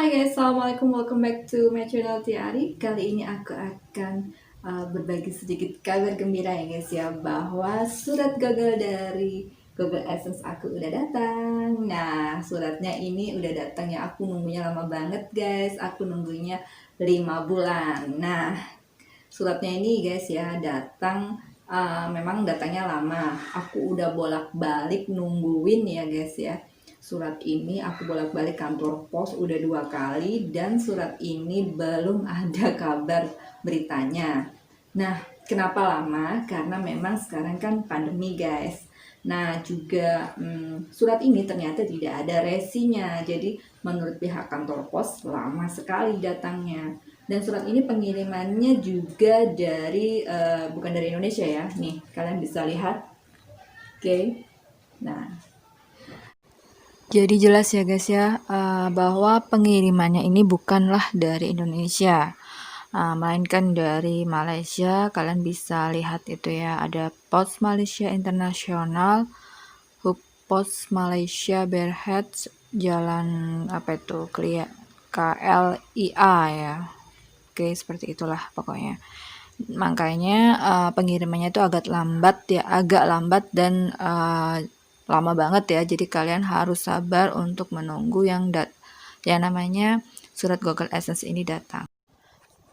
Hai guys, assalamualaikum, welcome back to my channel Tiari. Kali ini aku akan berbagi sedikit kabar gembira ya guys ya, bahwa surat gagal dari Google Adsense aku udah datang. Nah, suratnya ini udah datang ya, aku nunggunya lama banget guys, aku nunggunya 5 bulan. Nah, suratnya ini guys ya datang, memang datangnya lama, aku udah bolak-balik nungguin ya guys ya. Surat ini aku bolak-balik kantor pos udah 2 kali dan surat ini belum ada kabar beritanya. Nah, kenapa lama? Karena memang sekarang kan pandemi guys. Nah, juga surat ini ternyata tidak ada resinya. Jadi menurut pihak kantor pos lama sekali datangnya. Dan surat ini pengirimannya juga dari bukan dari Indonesia ya. Nih, kalian bisa lihat. Oke. Nah, Jadi jelas ya guys ya, bahwa pengirimannya ini bukanlah dari Indonesia, melainkan dari Malaysia. Kalian bisa lihat itu ya, ada Pos Malaysia Internasional, Hub Pos Malaysia Berhad, Jalan apa itu, KLIA ya. Oke, seperti itulah pokoknya. Makanya pengirimannya itu agak lambat dan lama banget ya. Jadi kalian harus sabar untuk menunggu yang namanya surat Google Adsense ini datang.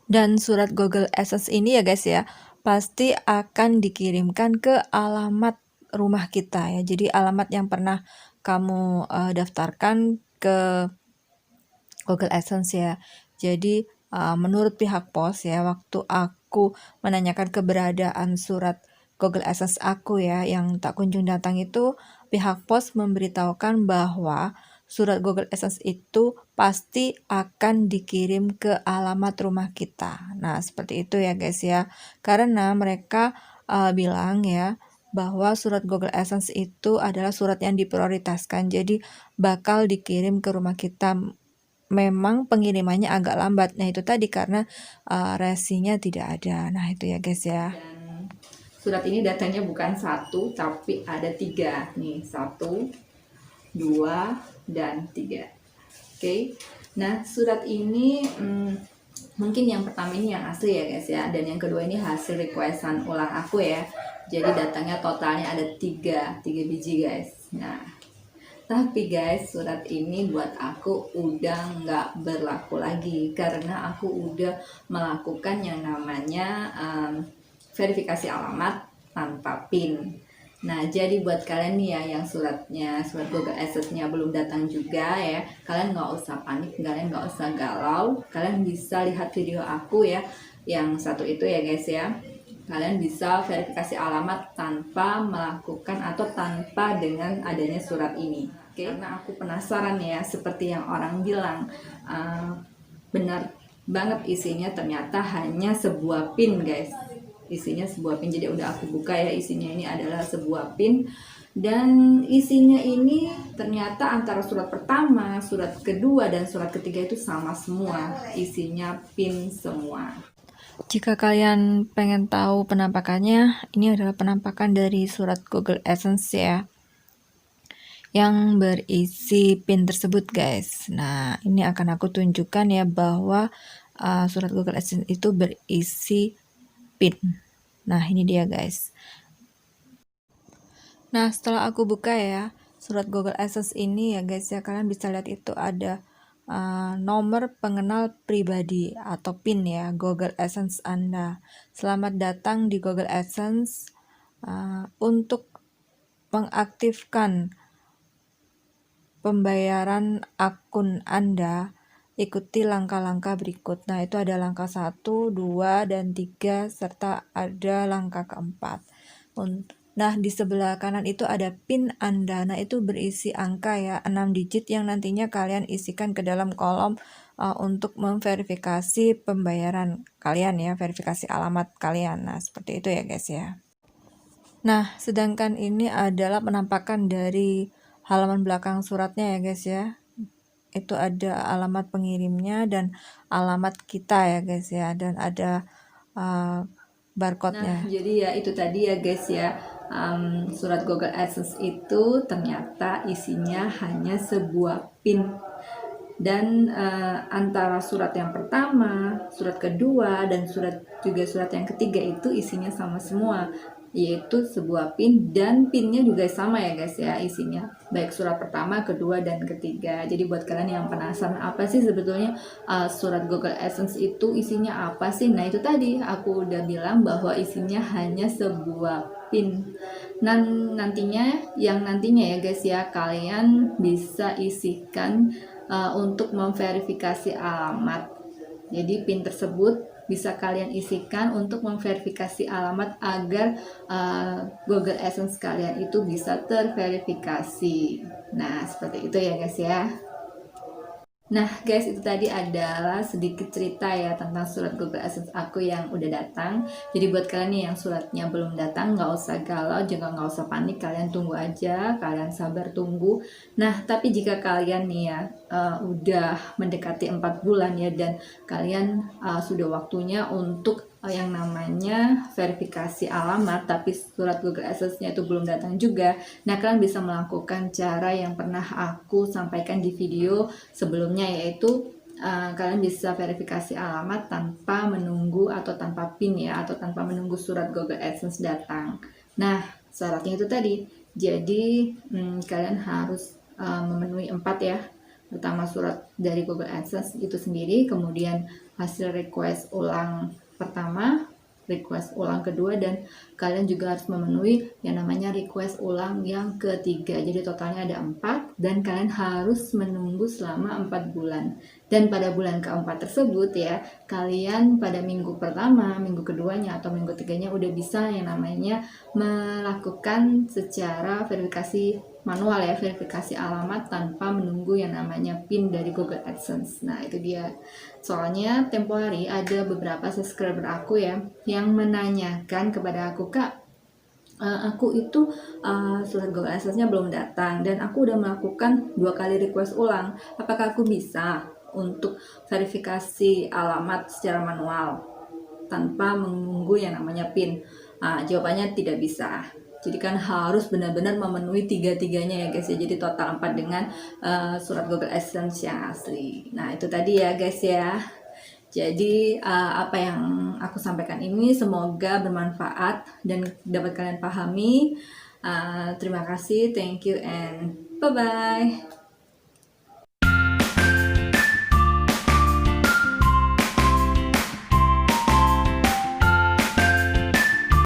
Dan surat Google Adsense ini ya guys ya, pasti akan dikirimkan ke alamat rumah kita ya. Jadi alamat yang pernah kamu daftarkan ke Google Adsense ya. Jadi menurut pihak pos ya, waktu aku menanyakan keberadaan surat Google Adsense aku ya yang tak kunjung datang itu, pihak pos memberitahukan bahwa surat Google Adsense itu pasti akan dikirim ke alamat rumah kita. Nah, seperti itu ya guys ya. Karena mereka bilang ya bahwa surat Google Adsense itu adalah surat yang diprioritaskan. Jadi bakal dikirim ke rumah kita. Memang pengirimannya agak lambat. Nah, itu tadi karena resinya tidak ada. Nah, itu ya guys ya. dan surat ini datanya bukan 1 tapi ada 3 nih, 1, 2, dan 3. Oke. Nah, surat ini mungkin yang pertama ini yang asli ya guys ya, dan yang kedua ini hasil requestan ulang aku ya. Jadi datangnya totalnya ada 3 biji guys. Nah, tapi guys, surat ini buat aku udah nggak berlaku lagi karena aku udah melakukan yang namanya verifikasi alamat tanpa PIN. Nah, jadi buat kalian nih ya yang surat Google Adsense-nya belum datang juga ya, kalian nggak usah panik, kalian nggak usah galau, kalian bisa lihat video aku ya, yang satu itu ya guys ya. Kalian bisa verifikasi alamat tanpa melakukan atau tanpa dengan adanya surat ini. Oke? Karena aku penasaran ya, seperti yang orang bilang, benar banget isinya ternyata hanya sebuah PIN guys. Isinya sebuah PIN, jadi udah aku buka ya, isinya ini adalah sebuah PIN. Dan isinya ini ternyata antara surat pertama, surat kedua, dan surat ketiga itu sama semua. Isinya PIN semua. Jika kalian pengen tahu penampakannya, ini adalah penampakan dari surat Google Adsense ya, yang berisi PIN tersebut guys. Nah, ini akan aku tunjukkan ya bahwa surat Google Adsense itu berisi PIN. Nah, ini dia guys. Nah, setelah aku buka ya, surat Google Adsense ini ya guys ya, kalian bisa lihat itu ada nomor pengenal pribadi atau PIN ya, Google Adsense Anda. Selamat datang di Google Adsense. Untuk mengaktifkan pembayaran akun Anda, ikuti langkah-langkah berikut. Nah, itu ada langkah 1, 2, dan 3, serta ada langkah keempat. Nah, di sebelah kanan itu ada PIN Anda. Nah, itu berisi angka ya, 6 digit yang nantinya kalian isikan ke dalam kolom untuk memverifikasi pembayaran kalian ya, verifikasi alamat kalian. Nah, seperti itu ya guys ya. Nah, sedangkan ini adalah penampakan dari halaman belakang suratnya ya guys ya. Itu ada alamat pengirimnya dan alamat kita ya guys ya, dan ada barcode-nya. Nah, jadi ya itu tadi ya guys ya, surat Google Adsense itu ternyata isinya hanya sebuah PIN. Dan antara surat yang pertama, surat kedua, dan surat yang ketiga itu isinya sama semua, yaitu sebuah pin, dan pinnya juga sama ya guys ya isinya, baik surat pertama, kedua, dan ketiga. Jadi buat kalian yang penasaran apa sih sebetulnya surat Google AdSense itu isinya apa sih, nah itu tadi aku udah bilang bahwa isinya hanya sebuah pin. Dan nantinya ya guys ya, kalian bisa isikan untuk memverifikasi alamat. Jadi PIN tersebut bisa kalian isikan untuk memverifikasi alamat agar Google AdSense kalian itu bisa terverifikasi. Nah, seperti itu ya guys ya. Nah guys, itu tadi adalah sedikit cerita ya tentang surat Google AdSense aku yang udah datang. Jadi buat kalian nih yang suratnya belum datang, nggak usah galau, juga nggak usah panik, kalian tunggu aja, kalian sabar tunggu. Nah tapi jika kalian nih ya udah mendekati 4 bulan ya, dan kalian sudah waktunya untuk yang namanya verifikasi alamat, tapi surat Google AdSense-nya itu belum datang juga. Nah, kalian bisa melakukan cara yang pernah aku sampaikan di video sebelumnya, yaitu kalian bisa verifikasi alamat tanpa menunggu atau tanpa PIN ya, atau tanpa menunggu surat Google AdSense datang. Nah, syaratnya itu tadi. Jadi, kalian harus memenuhi 4 ya. Pertama, surat dari Google AdSense itu sendiri, kemudian hasil request ulang pertama, request ulang kedua, dan kalian juga harus memenuhi yang namanya request ulang yang ketiga. Jadi totalnya ada 4, dan kalian harus menunggu selama 4 bulan. Dan pada bulan keempat tersebut ya, kalian pada minggu pertama, minggu keduanya, atau minggu tiganya udah bisa yang namanya melakukan secara verifikasi manual ya, verifikasi alamat tanpa menunggu yang namanya PIN dari Google AdSense. Nah itu dia. Soalnya tempo hari ada beberapa subscriber aku ya yang menanyakan kepada aku, Kak, aku itu surat Google AdSense-nya belum datang, dan aku udah melakukan 2 kali request ulang. Apakah aku bisa untuk verifikasi alamat secara manual tanpa menunggu yang namanya PIN? Jawabannya tidak bisa. Jadi kan harus benar-benar memenuhi 3-tiganya ya guys ya. Jadi total 4 dengan surat Google AdSense yang asli. Nah itu tadi ya guys ya. Jadi apa yang aku sampaikan ini semoga bermanfaat dan dapat kalian pahami. Terima kasih, thank you, and bye-bye.